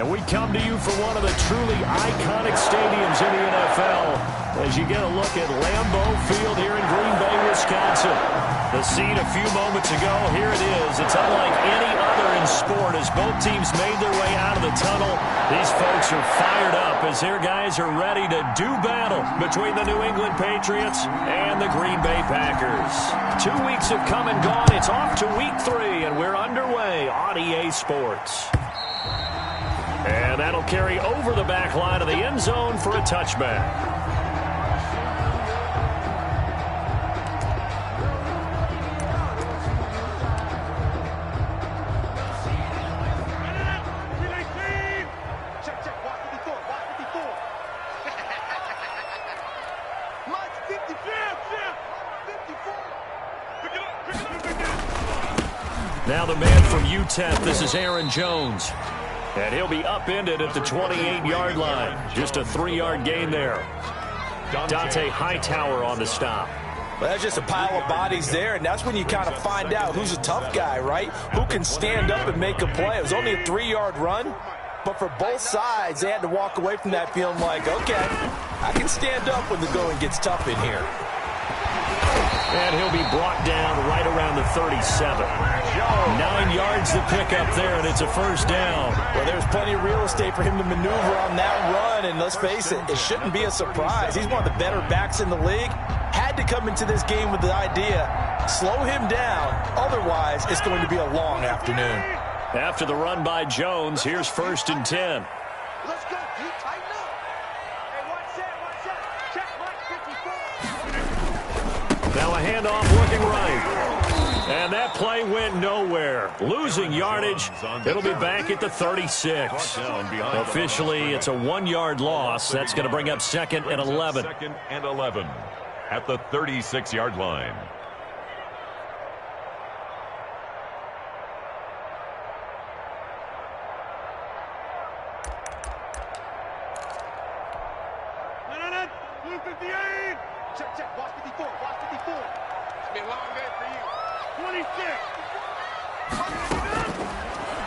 And we come to you from one of the truly iconic stadiums in the NFL as you get a look at Lambeau Field here in Green Bay, Wisconsin. The scene a few moments ago, here it is. It's unlike any other in sport as both teams made their way out of the tunnel. These folks are fired up as their guys are ready to do battle between the New England Patriots and the Green Bay Packers. 2 weeks have come and gone. It's off to week 3, and we're underway on EA Sports. And that'll carry over the back line of the end zone for a touchback. Now the man from UTEP, this is Aaron Jones. And he'll be upended at the 28-yard line. Just a 3-yard gain there. Dante Hightower on the stop. Well, that's just a pile of bodies there, and that's when you kind of find out who's a tough guy, right? Who can stand up and make a play. It was only a 3-yard run, but for both sides, they had to walk away from that feeling like, okay, I can stand up when the going gets tough in here. And he'll be brought down right around the 37. 9 yards to pick up there, and it's a first down. Well, there's plenty of real estate for him to maneuver on that run, and let's face it, it shouldn't be a surprise. He's one of the better backs in the league. Had to come into this game with the idea, slow him down, otherwise it's going to be a long afternoon. After the run by Jones, here's 1st and 10. Let's go, Pete. Tighten up. Hey, watch that. Check right 54. Now a handoff looking right. And that play went nowhere. Losing yardage. It'll be back at the 36. Officially, it's a 1-yard loss. That's going to bring up 2nd and 11. 2nd and 11 at the 36-yard line. Check. Watch 54. Watch 54. It's been a long day for you. 26.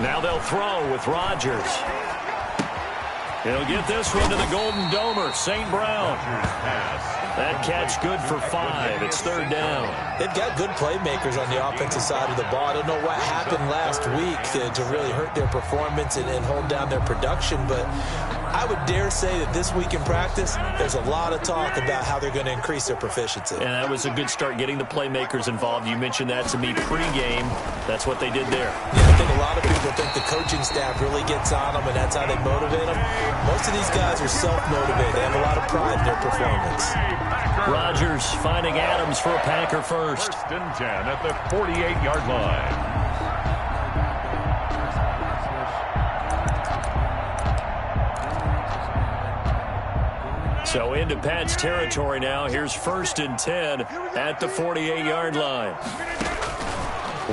Now they'll throw with Rodgers. He'll get this one to the Golden Domer, St. Brown. That catch good for 5. It's 3rd down. They've got good playmakers on the offensive side of the ball. I don't know what happened last week to really hurt their performance and hold down their production, but I would dare say that this week in practice, there's a lot of talk about how they're going to increase their proficiency. And that was a good start, getting the playmakers involved. You mentioned that to me pregame. That's what they did there. Yeah, I think a lot of people think the coaching staff really gets on them, and that's how they motivate them. Most of these guys are self-motivated. They have a lot of pride in their performance. Rodgers finding Adams for a Packer first. 1st and 10 at the 48-yard line. So into Pat's territory now. Here's 1st and 10 at the 48-yard line.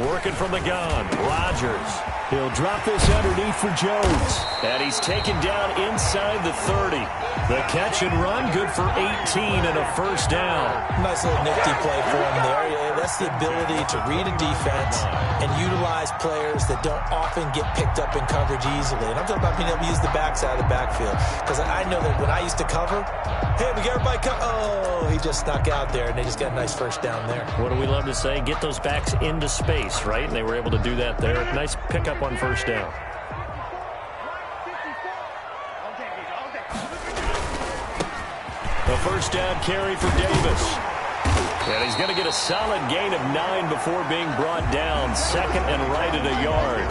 Working from the gun, Rodgers. He'll drop this underneath for Jones. And he's taken down inside the 30. The catch and run, good for 18 and a 1st down. Nice little nifty play for him there. That's the ability to read a defense and utilize players that don't often get picked up in coverage easily. And I'm talking about being able to use the backside of the backfield. Because I know that when I used to cover, hey, we got everybody cover. Oh, he just snuck out there, and they just got a nice 1st down there. What do we love to say? Get those backs into space, right? And they were able to do that there. Nice pickup on 1st down. A 1st down carry for Davis. And he's going to get a solid gain of 9 before being brought down. 2nd and right at a yard.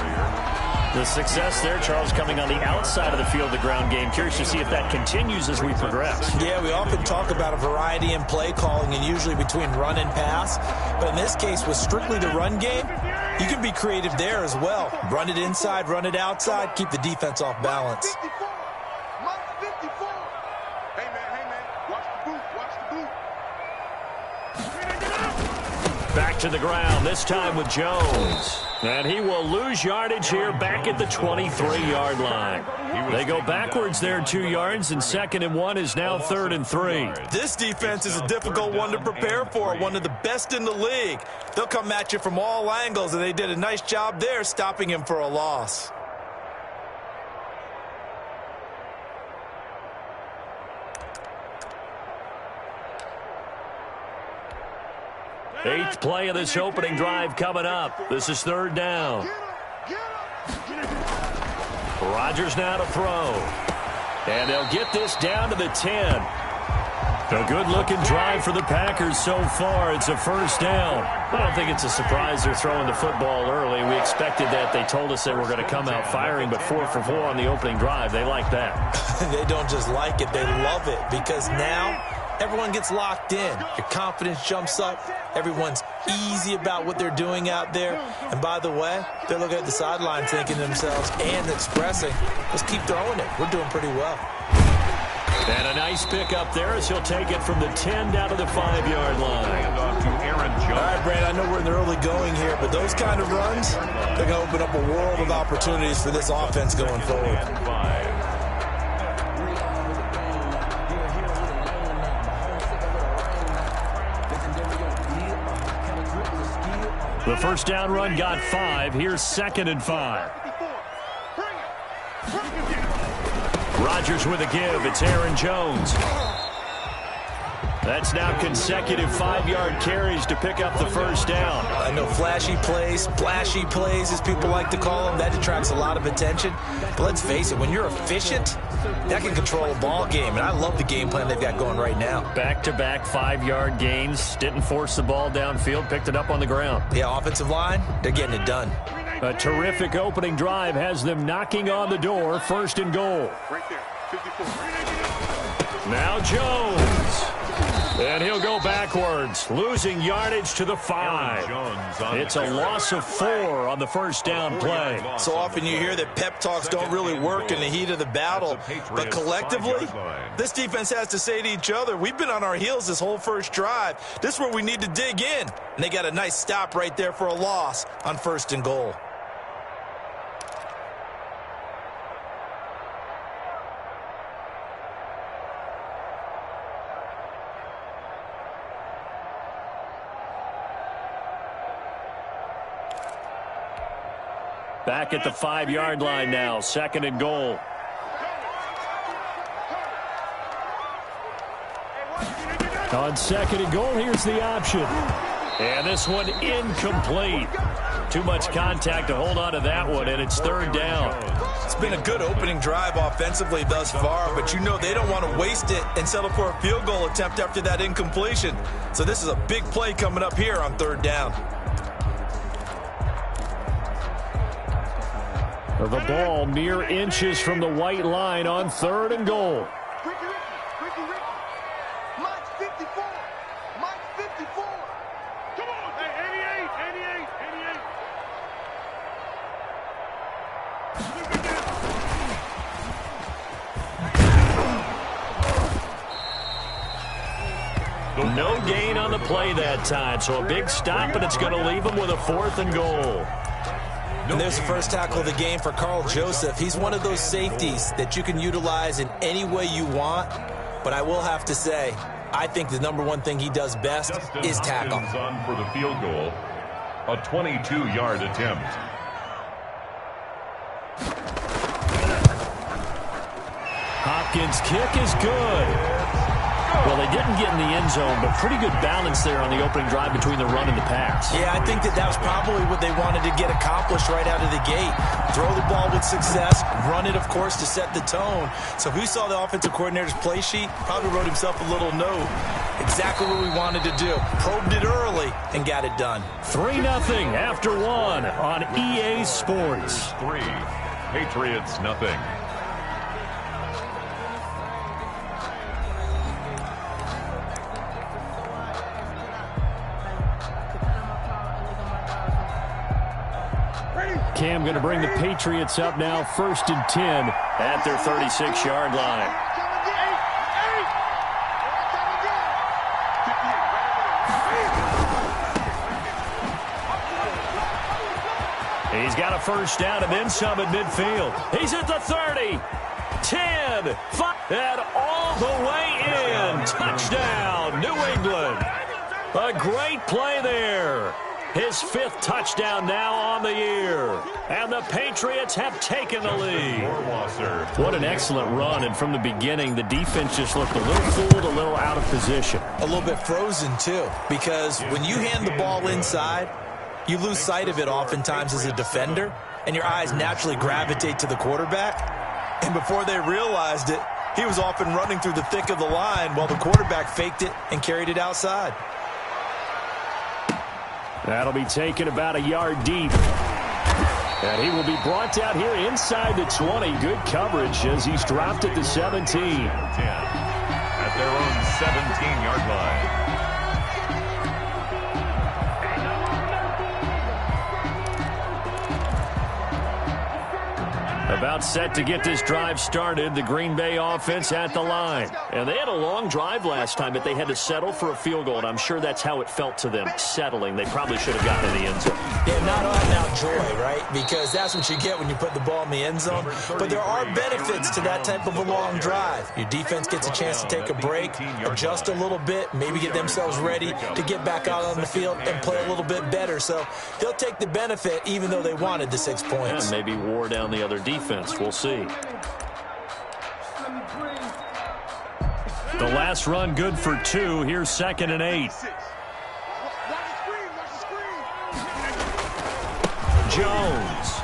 The success there, Charles, coming on the outside of the field, the ground game. Curious to see if that continues as we progress. Yeah, we often talk about a variety in play calling and usually between run and pass. But in this case, with strictly the run game, you can be creative there as well. Run it inside, run it outside, keep the defense off balance. 54. Hey, man. Watch the boot. Back to the ground, this time with Jones. And he will lose yardage here back at the 23-yard line. They go backwards there 2 yards, and 2nd and 1 is now 3rd and 3. This defense is a difficult one to prepare for, one of the best in the league. They'll come at you from all angles, and they did a nice job there stopping him for a loss. 8th play of this opening drive coming up. This is 3rd down. Rodgers now to throw. And they'll get this down to the 10. A good-looking drive for the Packers so far. It's a 1st down. I don't think it's a surprise they're throwing the football early. We expected that. They told us they were going to come out firing, but 4 for 4 on the opening drive. They like that. They don't just like it. They love it because now everyone gets locked in. Your confidence jumps up. Everyone's easy about what they're doing out there. And by the way, they're looking at the sideline thinking to themselves and expressing, let's keep throwing it. We're doing pretty well. And a nice pick up there as he'll take it from the 10 down to the 5-yard line. Off to Aaron Jones. All right, Brad, I know we're in the early going here, but those kind of runs, they're going to open up a world of opportunities for this offense going forward. The 1st down run got 5. Here's 2nd and 5. Rodgers with a give. It's Aaron Jones. That's now consecutive 5-yard carries to pick up the 1st down. I know flashy plays, splashy plays, as people like to call them, that attracts a lot of attention. But let's face it, when you're efficient, that can control a ball game. And I love the game plan they've got going right now. Back-to-back 5-yard gains. Didn't force the ball downfield. Picked it up on the ground. Yeah, offensive line, they're getting it done. A terrific opening drive has them knocking on the door. 1st and goal. Right there, 54. Now Jones. And he'll go backwards, losing yardage to the 5. It's a loss of 4 on the 1st down play. So often you hear that pep talks don't really work in the heat of the battle. But collectively, this defense has to say to each other, we've been on our heels this whole 1st drive. This is where we need to dig in. And they got a nice stop right there for a loss on 1st and goal. Back at the 5-yard line now. 2nd and goal. On 2nd and goal, here's the option. And this one incomplete. Too much contact to hold on to that one, and it's 3rd down. It's been a good opening drive offensively thus far, but you know they don't want to waste it and settle for a field goal attempt after that incompletion. So this is a big play coming up here on 3rd down. The ball mere inches from the white line on 3rd and goal. Ricky. Mike's 54. Mike's 54. Come on, hey, 88. No gain on the play that time, so a big stop, and it's going to leave him with a 4th and goal. And there's the first tackle of the game for Carl Joseph. He's one of those safeties that you can utilize in any way you want. But I will have to say, I think the #1 thing he does best is tackle. On for the field goal, a 22-yard attempt. Hopkins' kick is good. Well, they didn't get in the end zone, but pretty good balance there on the opening drive between the run and the pass. Yeah, I think that was probably what they wanted to get accomplished right out of the gate. Throw the ball with success, run it, of course, to set the tone. So who saw the offensive coordinator's play sheet probably wrote himself a little note. Exactly what we wanted to do. Probed it early and got it done. 3-0 after 1 on EA Sports. 3, Patriots nothing. Cam going to bring the Patriots up now, 1st and 10 at their 36-yard line. He's got a 1st down and then some at midfield. He's at the 30, 10, 5, and all the way in. Touchdown, New England. A great play there. His 5th touchdown now on the year. And the Patriots have taken the lead. What an excellent run. And from the beginning, the defense just looked a little fooled, a little out of position. A little bit frozen, too, because when you hand the ball inside, you lose sight of it oftentimes as a defender, and your eyes naturally gravitate to the quarterback. And before they realized it, he was off and running through the thick of the line while the quarterback faked it and carried it outside. That'll be taken about a yard deep. And he will be brought down here inside the 20. Good coverage as he's dropped at the 17. At their own 17-yard line. About set to get this drive started, the Green Bay offense at the line. And they had a long drive last time, but they had to settle for a field goal, and I'm sure that's how it felt to them, settling. They probably should have gotten in the end zone. Yeah, not out-and-out joy, right? Because that's what you get when you put the ball in the end zone. But there are benefits to that type of a long drive. Your defense gets a chance to take a break, adjust a little bit, maybe get themselves ready to get back out on the field and play a little bit better. So they'll take the benefit even though they wanted the 6 points. And maybe wore down the other defense. We'll see. The last run good for 2. Here's 2nd and 8. Jones.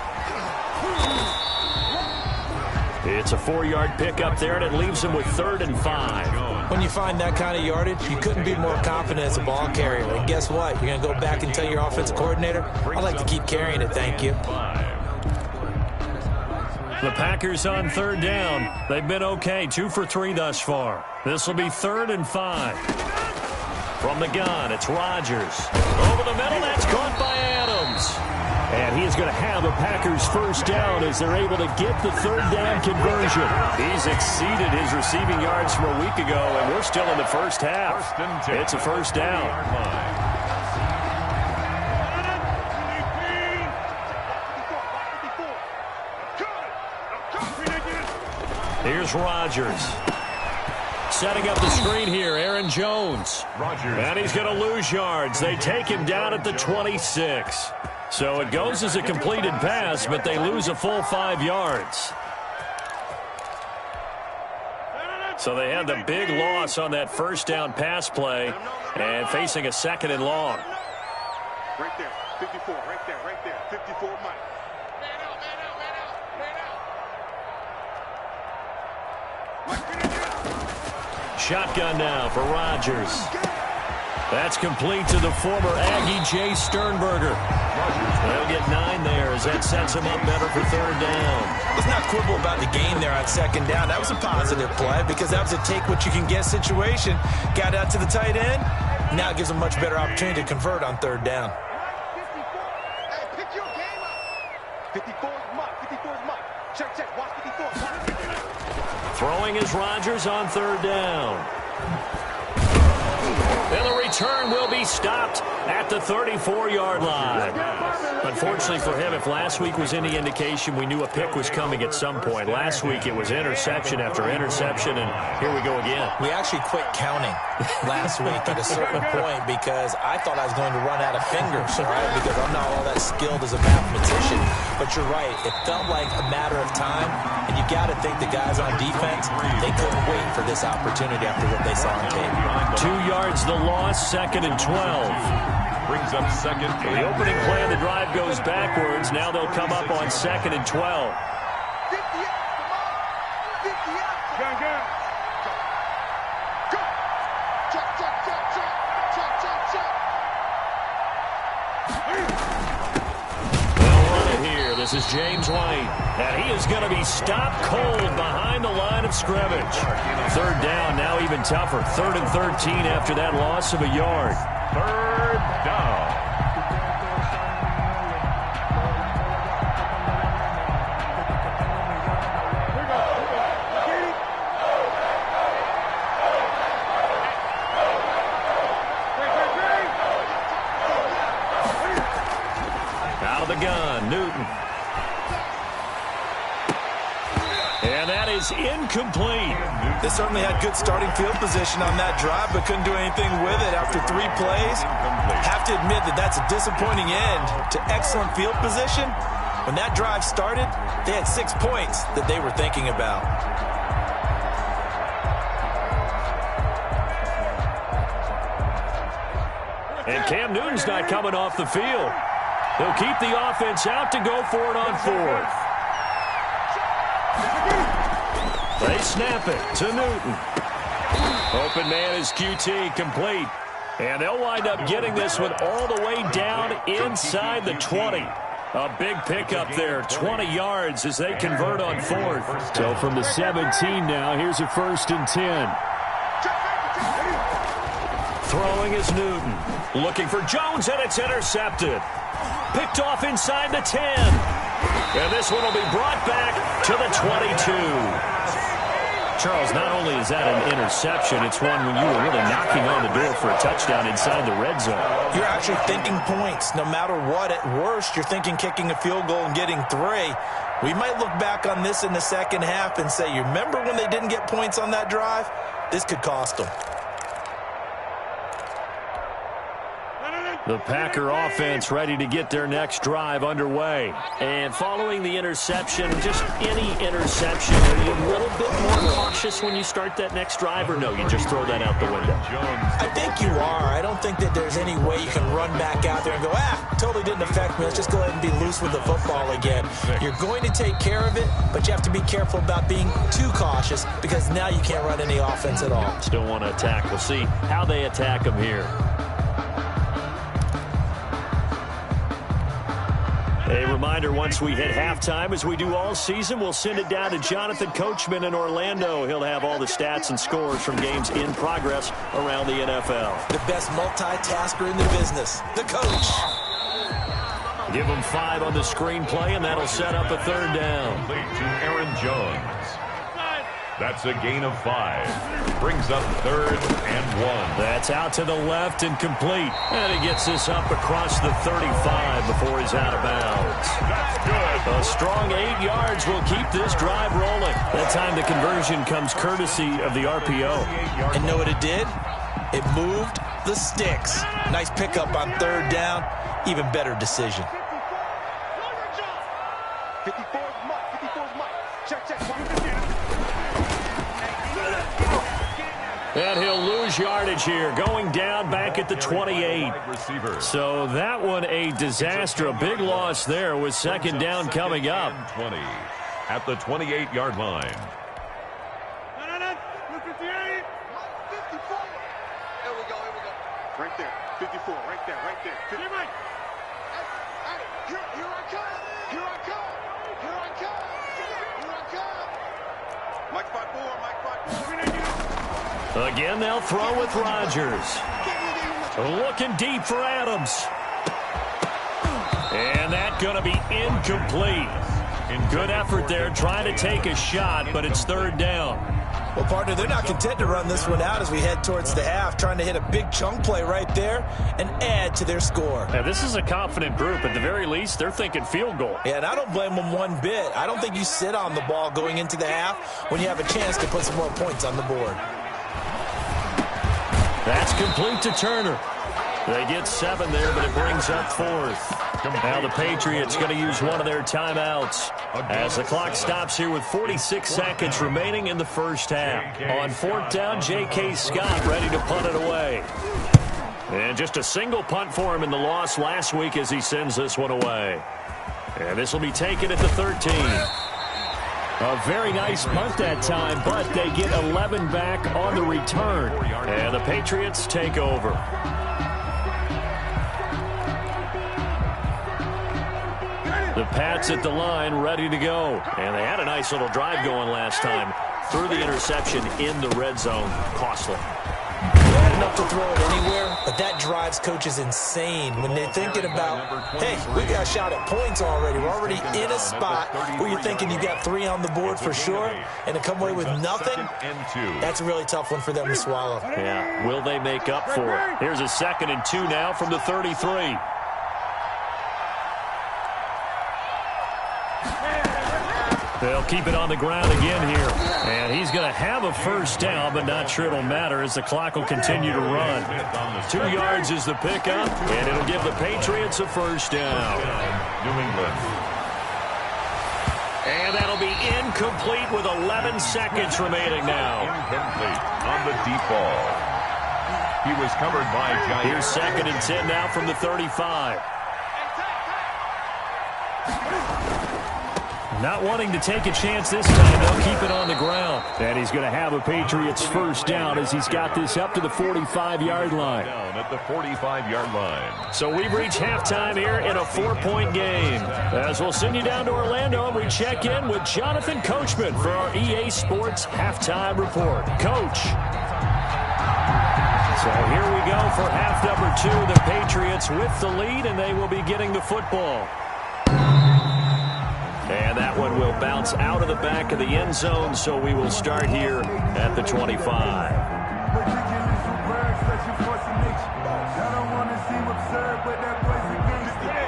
It's a 4-yard pickup there, and it leaves him with 3rd and 5. When you find that kind of yardage, you couldn't be more confident as a ball carrier. And guess what? You're going to go back and tell your offensive coordinator, I'd like to keep carrying it, thank you. The Packers on 3rd down. They've been okay, 2 for 3 thus far. This will be 3rd and 5. From the gun, it's Rodgers. Over the middle, that's caught by Adams. And he is going to have a Packers first down as they're able to get the 3rd down conversion. He's exceeded his receiving yards from a week ago, and we're still in the first half. It's a first down. Here's Rodgers. Setting up the screen here, Aaron Jones. And he's going to lose yards. They take him down at the 26. So it goes as a completed pass, but they lose a full 5 yards. So they had the big loss on that first down pass play and facing a 2nd and long. Right there, 54, right there, 54 Mike. Shotgun now for Rodgers. That's complete to the former Aggie Jay Sternberger. They'll get 9 there as that sets him up better for 3rd down. Let's not quibble about the gain there on 2nd down. That was a positive play because that was a take-what-you-can-get situation. Got out to the tight end. Now it gives them a much better opportunity to convert on 3rd down. Hey, pick your game up. 54's Mike, 54's Mike. Check, watch 54. Throwing is Rodgers on 3rd down. And the return will be stopped at the 34-yard line. Unfortunately for him, if last week was any indication, we knew a pick was coming at some point. Last week it was interception after interception, and here we go again. We actually quit counting last week at a certain point because I thought I was going to run out of fingers, all right, because I'm not all that skilled as a mathematician. But you're right. It felt like a matter of time, and you got to think the guys on defense, they couldn't wait for this opportunity after what they saw on tape. 2 yards the loss, 2nd and 12. Brings up 2nd. The opening play of the drive goes backwards. Now they'll come up on 2nd and 12. 50 out, come on. 50 out. Gun. Go. Chuck. They'll run it here. This is James White. And he is going to be stopped cold behind the line of scrimmage. 3rd down, now even tougher. 3rd and 13 after that loss of a yard. 3rd down. Out of the gun, Newton. And that is is incomplete. They certainly had good starting field position on that drive, but couldn't do anything with it after 3 plays. Have to admit that that's a disappointing end to excellent field position. When that drive started, they had 6 points that they were thinking about. And Cam Newton's not coming off the field. They'll keep the offense out to go for it on 4th. They snap it to Newton. Open man is QT, complete. And they'll wind up getting this one all the way down inside the 20. A big pickup there, 20 yards as they convert on 4th. So from the 17 now, here's a 1st and 10. Throwing is Newton. Looking for Jones, and it's intercepted. Picked off inside the 10. And this one will be brought back to the 22. Charles, not only is that an interception, it's one when you were really knocking on the door for a touchdown inside the red zone. You're actually thinking points. No matter what, at worst, you're thinking kicking a field goal and getting 3. We might look back on this in the second half and say, you remember when they didn't get points on that drive? This could cost them. The Packer offense ready to get their next drive underway. And following the interception, just any interception, are you a little bit more cautious when you start that next drive, or no, you just throw that out the window? I think you are. I don't think that there's any way you can run back out there and go, totally didn't affect me. Let's just go ahead and be loose with the football again. You're going to take care of it, but you have to be careful about being too cautious because now you can't run any offense at all. Still want to attack. We'll see how they attack them here. A reminder, once we hit halftime, as we do all season, we'll send it down to Jonathan Coachman in Orlando. He'll have all the stats and scores from games in progress around the NFL. The best multitasker in the business, the coach. Give him 5 on the screenplay, and that'll set up a 3rd down. Complete to Aaron Jones. That's a gain of 5. Brings up 3rd and 1. That's out to the left and complete. And he gets this up across the 35 before he's out of bounds. That's good. A strong 8 yards will keep this drive rolling. That time the conversion comes courtesy of the RPO. And know what it did? It moved the sticks. Nice pickup on 3rd down. Even better decision. 54's Mike. 54's Mike. Check. And he'll lose yardage here, going down back at the 28. So that one a disaster, a big loss there with 2nd down coming up. 20 at the 28-yard line. No, 58. 54. Here we go. Right there, 54, right there. 50. Hey, here I come. Mike 5-4, Mike 5-4. Again, they'll throw with Rodgers. Looking deep for Adams. And that's going to be incomplete. Good effort there, trying to take a shot, but it's 3rd down. Well, partner, they're not content to run this one out as we head towards the half, trying to hit a big chunk play right there and add to their score. Now, this is a confident group. At the very least, they're thinking field goal. Yeah, and I don't blame them one bit. I don't think you sit on the ball going into the half when you have a chance to put some more points on the board. That's complete to Turner. They get 7 there, but it brings up 4th. Now the Patriots going to use one of their timeouts as the clock stops here with 46 seconds remaining in the first half. On 4th down, J.K. Scott ready to punt it away. And just a single punt for him in the loss last week as he sends this one away. And this will be taken at the 13. A very nice punt that time, but they get 11 back on the return. And the Patriots take over. The Pats at the line, ready to go. And they had a nice little drive going last time. Threw the interception in the red zone. Costly. They had enough to throw it anywhere, but that drives coaches insane when they're thinking about, hey, we got a shot at points already. We're already in a spot where you're thinking you got 3 on the board for sure, and to come away with nothing, that's a really tough one for them to swallow. Yeah, will they make up for it? Here's a 2nd and 2 now from the 33. They'll keep it on the ground again here. And he's going to have a first down, but not sure it'll matter as the clock will continue to run. 2 yards is the pickup, and it'll give the Patriots a first down. New England. And that'll be incomplete with 11 seconds remaining now. Incomplete on the deep ball. He was covered by Giants. Here's 2nd and 10 now from the 35. Not wanting to take a chance this time, they'll keep it on the ground. And he's going to have a Patriots first down as he's got this up to the 45-yard line. Down at the 45-yard line. So we've reached halftime here in a 4-point game. As we'll send you down to Orlando, and we check in with Jonathan Coachman for our EA Sports Halftime Report. Coach. So here we go for half number 2. The Patriots with the lead, and they will be getting the football. And that one will bounce out of the back of the end zone, so we will start here at the 25.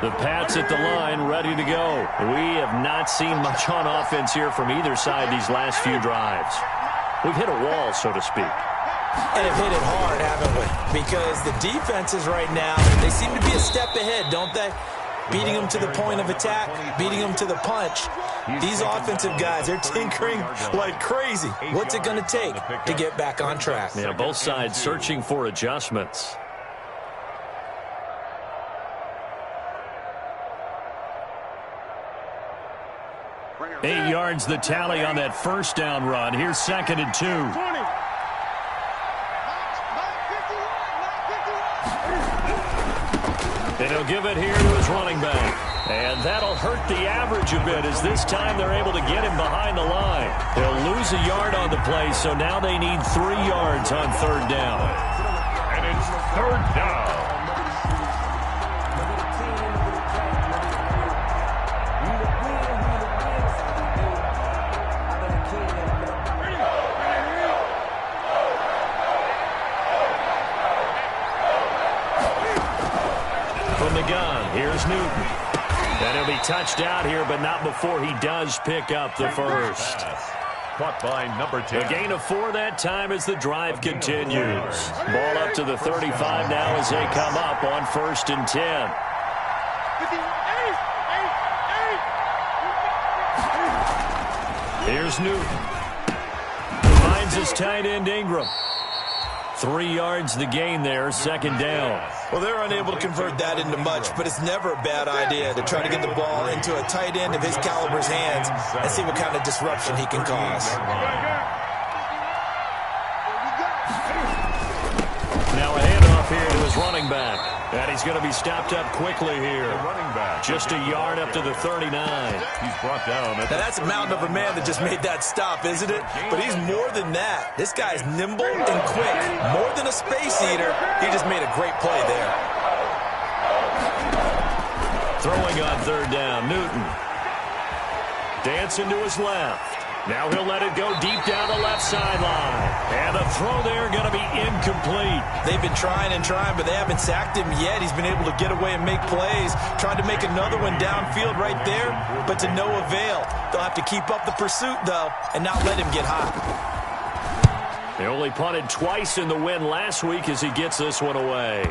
The Pats at the line, ready to go. We have not seen much on offense here from either side these last few drives. We've hit a wall, so to speak. And have hit it hard, haven't we? Because the defenses right now, they seem to be a step ahead, don't they? Beating them to the point of attack, beating them to the punch. These offensive guys, they're tinkering like crazy. What's it going to take to get back on track? Yeah, both sides searching for adjustments. Eight yards the tally on that first down run. Here's 2nd and 2. And he'll give it here to his running back. And that'll hurt the average a bit as this time they're able to get him behind the line. They'll lose a yard on the play, so now they need 3 yards on 3rd down. And it's 3rd down. From the gun, here's Newton. And he'll be touched out here, but not before he does pick up the first. Caught by number 10. A gain of 4 that time as the drive continues. Ball up to the 35 now as they come up on 1st and 10. Here's Newton. Finds his tight end Ingram. 3 yards the gain there, 2nd down. Well, they're unable to convert that into much, but it's never a bad idea to try to get the ball into a tight end of his caliber's hands and see what kind of disruption he can cause. Now a handoff here to his running back. And he's going to be stopped up quickly here. Running back. Just a yard up to the 39. He's brought down. Now, that's a mountain of a man that just made that stop, isn't it? But he's more than that. This guy's nimble and quick. More than a space eater. He just made a great play there. Throwing on 3rd down, Newton. Dancing to his left. Now he'll let it go deep down the left sideline. And the throw there going to be incomplete. They've been trying and trying, but they haven't sacked him yet. He's been able to get away and make plays. Tried to make another one downfield right there, but to no avail. They'll have to keep up the pursuit, though, and not let him get hot. They only punted twice in the win last week as he gets this one away.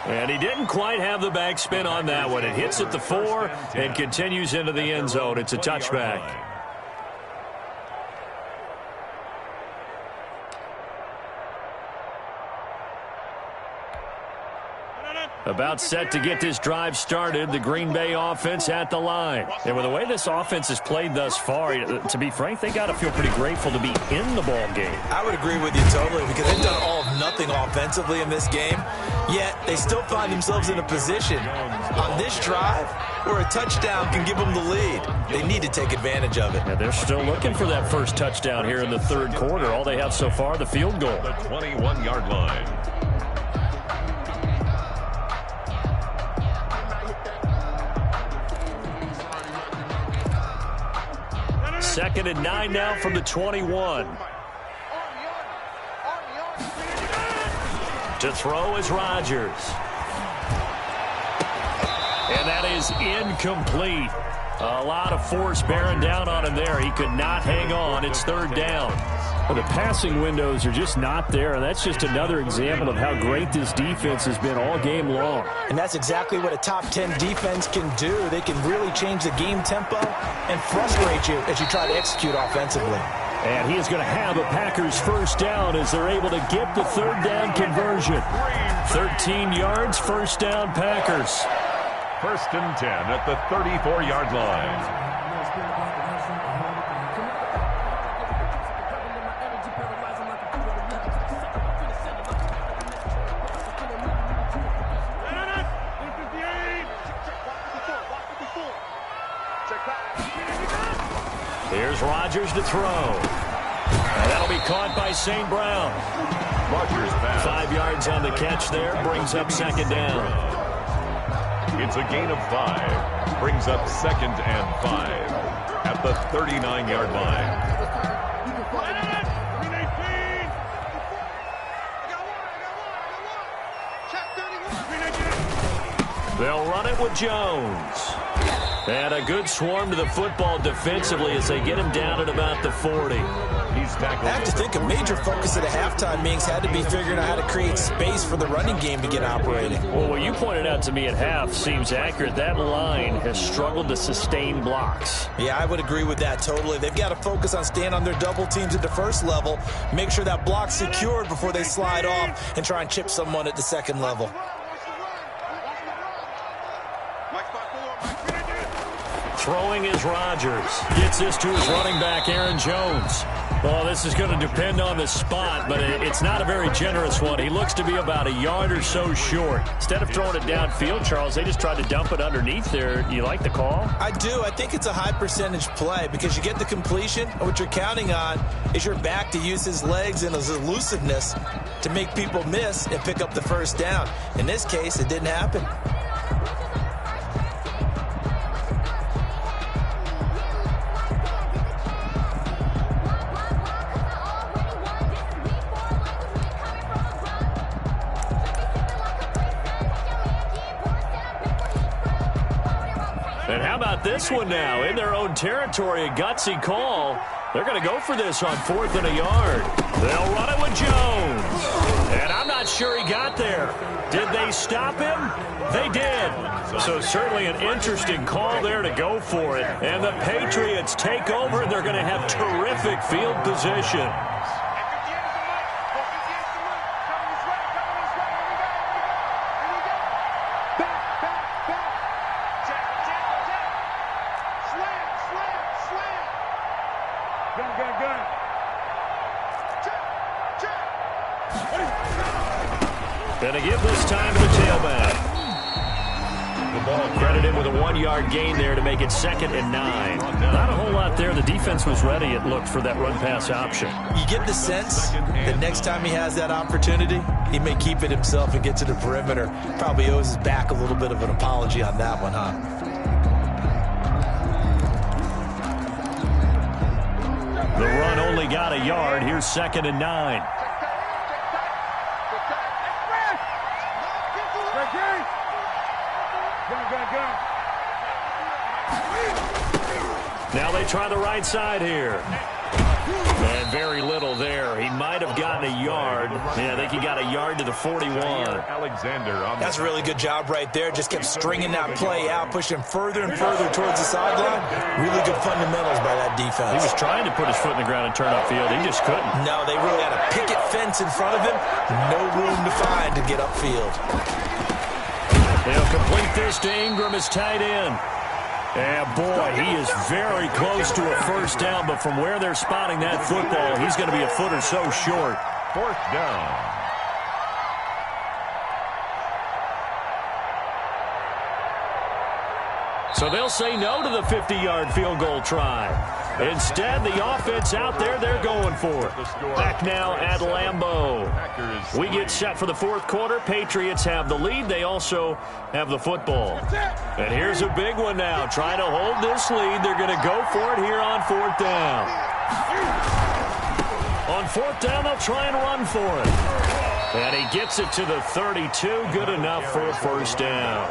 And he didn't quite have the backspin on that one. It hits at the 4 and continues into the end zone. It's a touchback. About set to get this drive started, the Green Bay offense at the line. And with the way this offense has played thus far, to be frank, they got to feel pretty grateful to be in the ball game. I would agree with you totally because they've done all of nothing offensively in this game, yet they still find themselves in a position on this drive where a touchdown can give them the lead. They need to take advantage of it. And they're still looking for that first touchdown here in the 3rd quarter. All they have so far, the field goal. The 21-yard line. 2nd and 9 now from the 21. To throw is Rodgers. And that is incomplete. A lot of force bearing down on him there. He could not hang on. It's third down. Well, the passing windows are just not there. That's just another example of how great this defense has been all game long. And that's exactly what a top 10 defense can do. They can really change the game tempo and frustrate you as you try to execute offensively. And he is going to have a Packers first down as they're able to get the third down conversion. 13 yards, first down Packers. First and 10 at the 34-yard line. Here's Rodgers to throw. And that'll be caught by St. Brown. Rodgers pass. 5 yards on the catch there. Brings up second down. It's a gain of 5. Brings up second and 5 at the 39-yard line. They'll run it with Jones. And a good swarm to the football defensively as they get him down at about the 40. He's tackled. I have to think a major focus of the halftime meetings had to be figuring out how to create space for the running game to get operating. Well, what you pointed out to me at half seems accurate. That line has struggled to sustain blocks. Yeah, I would agree with that totally. They've got to focus on staying on their double teams at the first level, make sure that block's secured before they slide off and try and chip someone at the second level. Throwing is Rodgers. Gets this to his running back, Aaron Jones. Well, this is going to depend on the spot, but it's not a very generous one. He looks to be about a yard or so short. Instead of throwing it downfield, Charles, they just tried to dump it underneath there. You like the call? I do. I think it's a high percentage play because you get the completion, and what you're counting on is your back to use his legs and his elusiveness to make people miss and pick up the first down. In this case, it didn't happen. And how about this one now? In their own territory, a gutsy call. They're going to go for this on 4th and a yard. They'll run it with Jones. And I'm not sure he got there. Did they stop him? They did. So certainly an interesting call there to go for it. And the Patriots take over, and they're going to have terrific field position. Going to give this time to the tailback. The ball credited with a 1-yard gain there to make it 2nd and 9. Not a whole lot there. The defense was ready, it looked, for that run-pass option. You get the sense that next time he has that opportunity, he may keep it himself and get to the perimeter. Probably owes his back a little bit of an apology on that one, huh? The run only got a yard. Here's 2nd and 9. Now they try the right side here. And very little there. He might have gotten a yard. Yeah, I think he got a yard to the 41. Alexander on That's a really good job right there. Just kept stringing that play out, pushing further and further towards the sideline. Really good fundamentals by that defense. He was trying to put his foot in the ground and turn upfield. He just couldn't. No, they really had a picket fence in front of him. No room to find to get upfield. They'll complete this to Ingram as tight end. And, boy, he is very close to a first down, but from where they're spotting that football, he's going to be a foot or so short. 4th down. So they'll say no to the 50-yard field goal try. Instead, the offense out there, they're going for it. Back now at Lambeau. We get set for the 4th quarter. Patriots have the lead. They also have the football. And here's a big one now. Trying to hold this lead. They're going to go for it here on 4th down. On 4th down, they'll try and run for it. And he gets it to the 32. Good enough for a first down.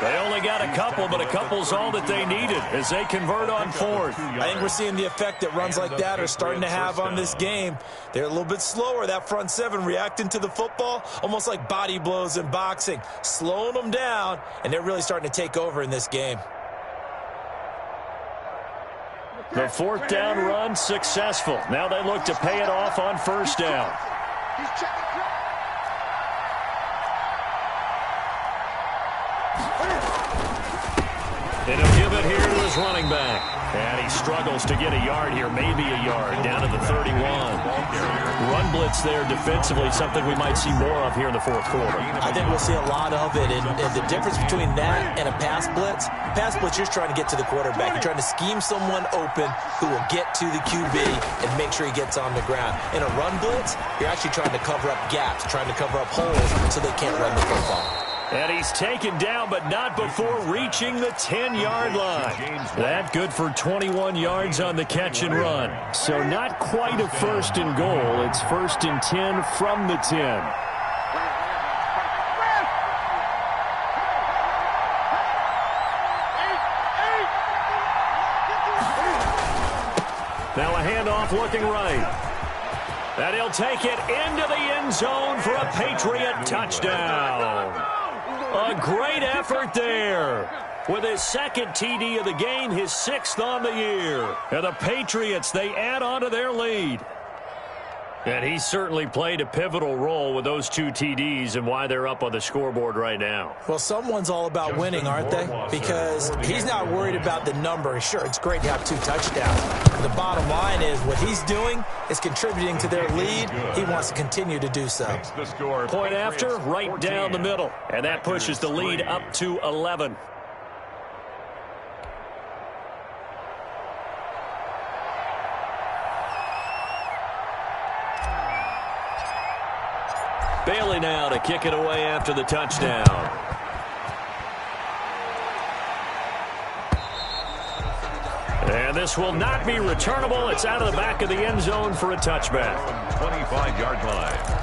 They only got a couple, but a couple's all that they needed as they convert on fourth. I think we're seeing the effect that runs like that are starting to have on this game. They're a little bit slower, that front seven, reacting to the football, almost like body blows in boxing, slowing them down, and they're really starting to take over in this game. The fourth down run successful. Now they look to pay it off on first down. And he'll give it here to his running back. And he struggles to get a yard here, maybe a yard, down to the 31. Run blitz there defensively, something we might see more of here in the fourth quarter. I think we'll see a lot of it. And the difference between that and a pass blitz, you're trying to get to the quarterback. You're trying to scheme someone open who will get to the QB and make sure he gets on the ground. In a run blitz, you're actually trying to cover up gaps, trying to cover up holes so they can't run the football. And he's taken down, but not before reaching the 10-yard line. That good for 21 yards on the catch and run. So not quite a first and goal. It's first and 10 from the 10. Now a handoff looking right. And he'll take it into the end zone for a Patriot touchdown. A great effort there. With his second TD of the game, his sixth on the year. And the Patriots, they add on to their lead. And he certainly played a pivotal role with those two TDs and why they're up on the scoreboard right now. Well, someone's all about winning, aren't they? Because he's not worried about the number. Sure, it's great to have 2 touchdowns. The bottom line is what he's doing is contributing to their lead. He wants to continue to do so. Point after, right down the middle. And that pushes the lead up to 11. Bailey now to kick it away after the touchdown. And this will not be returnable. It's out of the back of the end zone for a touchback. 25-yard line.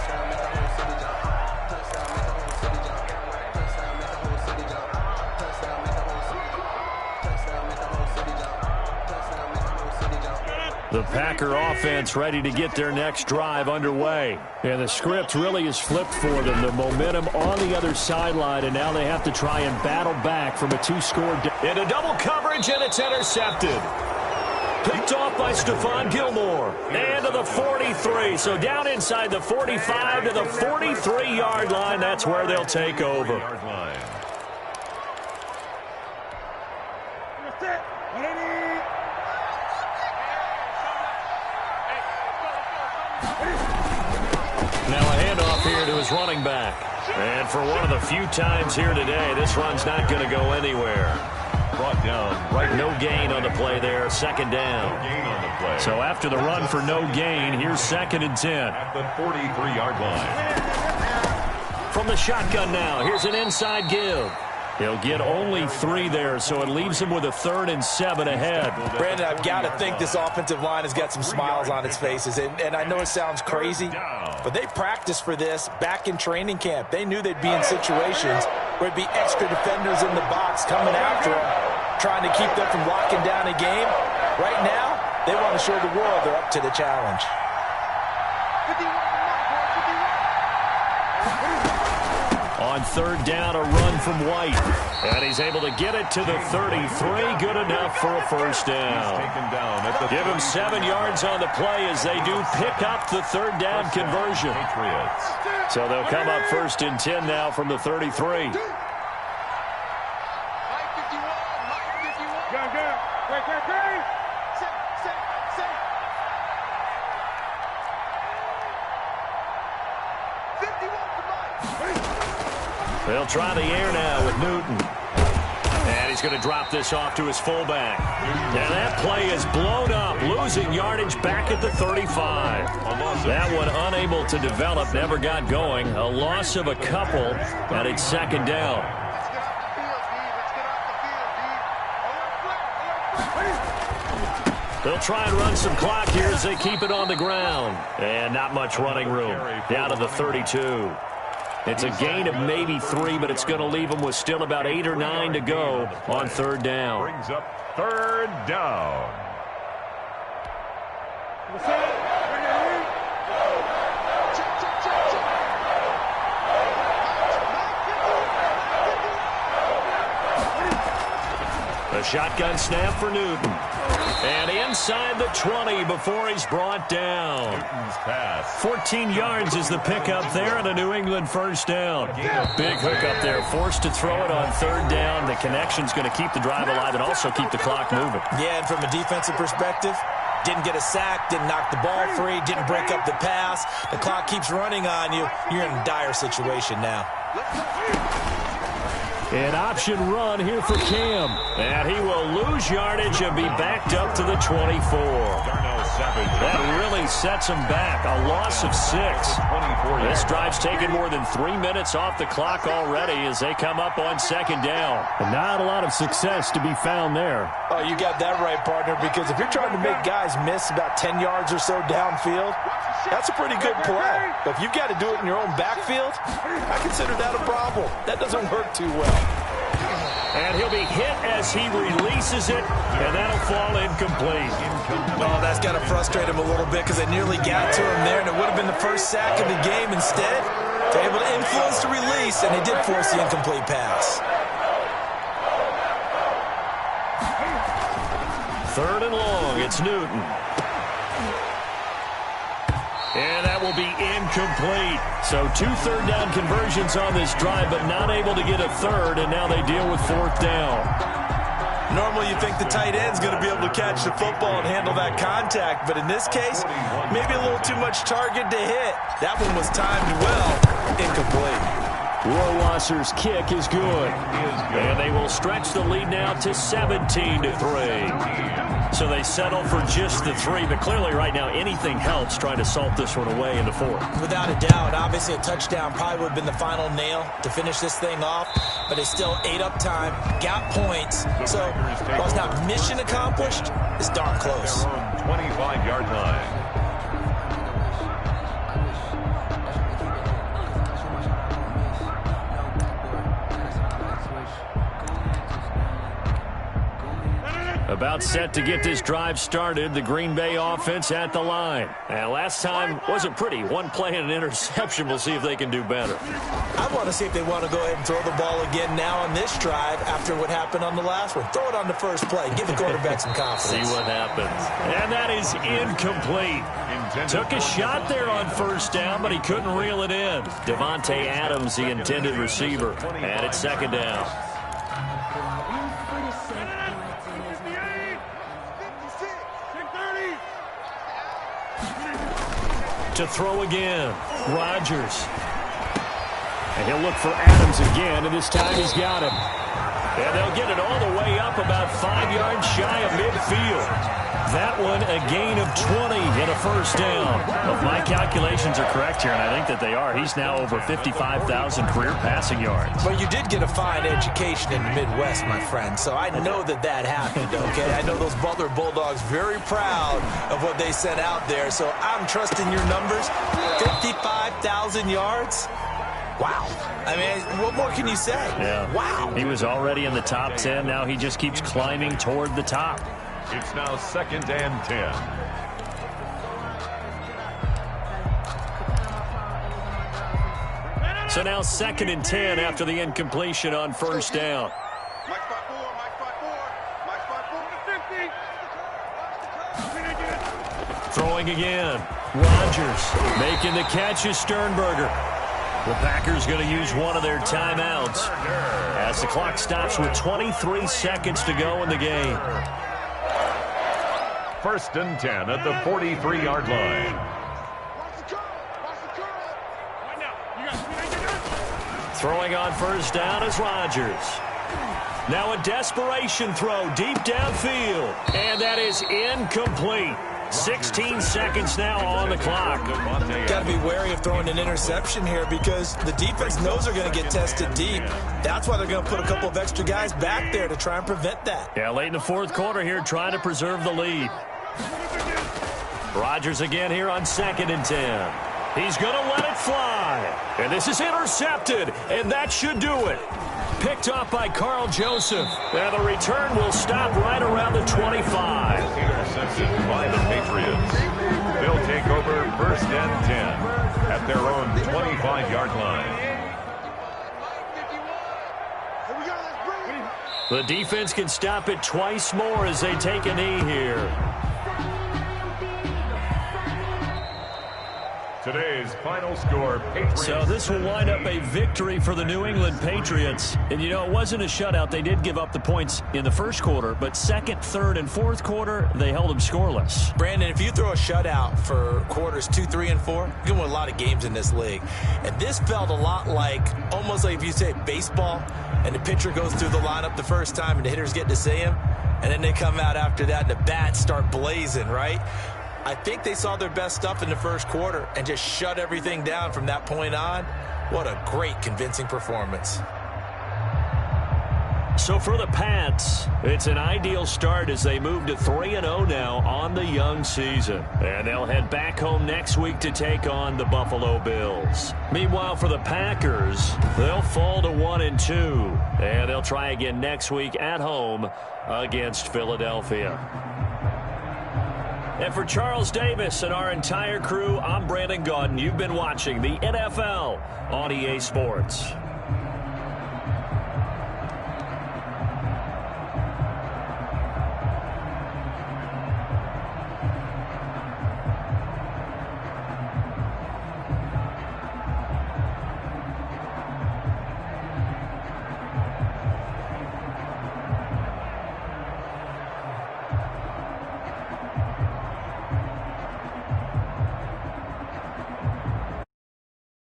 The Packer offense ready to get their next drive underway. And the script really is flipped for them. The momentum on the other sideline, and now they have to try and battle back from a 2-score. Into double coverage, and it's intercepted. Picked off by Stephon Gilmore. And to the 43. So down inside the 45 to the 43-yard line. That's where they'll take over. Now a handoff here to his running back. And for one of the few times here today, this run's not going to go anywhere. Brought down right. No gain on the play there, second down. No gain on the play. So after the run for no gain, here's second and 10. At the 43-yard line. From the shotgun now, here's an inside give. He'll get only 3 there, so it leaves him with a 3rd and 7 ahead. Brandon, I've got to think this offensive line has got some smiles on its faces. And I know it sounds crazy, but they practiced for this back in training camp. They knew they'd be in situations where it'd be extra defenders in the box coming after them, trying to keep them from locking down a game. Right now, they want to show the world they're up to the challenge. On third down, a run from White. And he's able to get it to the 33. Good enough for a first down. Give him 7 yards on the play as they do pick up the third down conversion. So they'll come up first and 10 now from the 33. They'll try the air now with Newton. And he's going to drop this off to his fullback. And that play is blown up, losing yardage back at the 35. That one unable to develop, never got going. A loss of a couple, and it's second down. They'll try and run some clock here as they keep it on the ground. And not much running room. Down to the 32. It's a gain of maybe 3, but it's going to leave them with still about 8 or 9 to go on third down. Brings up third down. The shotgun snap for Newton. And inside the 20 before he's brought down. Newton's pass. 14 yards is the pickup there and a New England first down. Big hookup there. Forced to throw it on third down. The connection's going to keep the drive alive and also keep the clock moving. Yeah, and from a defensive perspective, didn't get a sack, didn't knock the ball free, didn't break up the pass. The clock keeps running on you. You're in a dire situation now. An option run here for Cam. And he will lose yardage and be backed up to the 24. That really sets him back. A loss of 6. This drive's taken more than 3 minutes off the clock already as they come up on second down. And not a lot of success to be found there. Oh, you got that right, partner, because if you're trying to make guys miss about 10 yards or so downfield, that's a pretty good play. But if you've got to do it in your own backfield, I consider that a problem. That doesn't work too well. And he'll be hit as he releases it, and that'll fall incomplete. Oh, that's got to frustrate him a little bit because they nearly got to him there, and it would have been the first sack of the game. Instead, they're able to influence the release, and they did force the incomplete pass. Third and long, it's Newton. And that will be incomplete. So 2 third-down conversions on this drive, but not able to get a third, and now they deal with fourth down. Normally you think the tight end's going to be able to catch the football and handle that contact, but in this case, maybe a little too much target to hit. That one was timed well. Incomplete. Rohrwasser's kick is good. And they will stretch the lead now to 17-3. So they settle for just the 3, but clearly right now anything helps trying to salt this one away in the fourth. Without a doubt, obviously a touchdown probably would have been the final nail to finish this thing off, but they still ate up time, got points. So while it's not mission accomplished, it's darn close. 25-yard line. About set to get this drive started, the Green Bay offense at the line. And last time wasn't pretty. One play and an interception. We'll see if they can do better. I want to see if they want to go ahead and throw the ball again now on this drive after what happened on the last one. Throw it on the first play. Give the quarterback some confidence. See what happens. And that is incomplete. Took a shot there on first down, but he couldn't reel it in. Devontae Adams, the intended receiver. And it's second down. To throw again, Rodgers. And he'll look for Adams again, and this time he's got him. And they'll get it all the way up about 5 yards shy of midfield. That one a gain of 20 and a first down. Well, if my calculations are correct here, and I think that they are, he's now over 55,000 career passing yards. Well, you did get a fine education in the Midwest, my friend, so I know that that happened, okay? I know those Butler Bulldogs very proud of what they sent out there, so I'm trusting your numbers. 55,000 yards? Wow. I mean, what more can you say? Yeah. Wow. He was already in the top 10. Now he just keeps climbing toward the top. It's now 2nd and 10. So now 2nd and 10 after the incompletion on first down. Mike spot 4, Mike spot 4, Mike spot 4. Throwing again. Rodgers making the catch is Sternberger. The Packers going to use one of their timeouts as the clock stops with 23 seconds to go in the game. 1st and 10 at the 43-yard line. Throwing on first down is Rodgers. Now a desperation throw deep downfield. And that is incomplete. 16 seconds now on the clock. Got to be wary of throwing an interception here because the defense knows they're going to get tested deep. That's why they're going to put a couple of extra guys back there to try and prevent that. Yeah, late in the fourth quarter here, trying to preserve the lead. Rodgers again here on 2nd and 10. He's going to let it fly. And this is intercepted, and that should do it. Picked off by Carl Joseph. And the return will stop right around the 25. Intercepted by the Patriots. They'll take over 1st and 10 at their own 25-yard line. The defense can stop it twice more as they take a knee here. Today's final score, Patriots. So this will wind up a victory for the New England Patriots. And, you know, it wasn't a shutout. They did give up the points in the first quarter, but second, third, and fourth quarter, they held them scoreless. Brandon, if you throw a shutout for quarters 2, 3, and 4, you can win a lot of games in this league. And this felt a lot like, almost like if you say baseball, and the pitcher goes through the lineup the first time, and the hitters get to see him, and then they come out after that, and the bats start blazing, right? I think they saw their best stuff in the first quarter and just shut everything down from that point on. What a great, convincing performance. So for the Pats, it's an ideal start as they move to 3-0 now on the young season. And they'll head back home next week to take on the Buffalo Bills. Meanwhile, for the Packers, they'll fall to 1-2. And they'll try again next week at home against Philadelphia. And for Charles Davis and our entire crew, I'm Brandon Gaudin. You've been watching the NFL on EA Sports.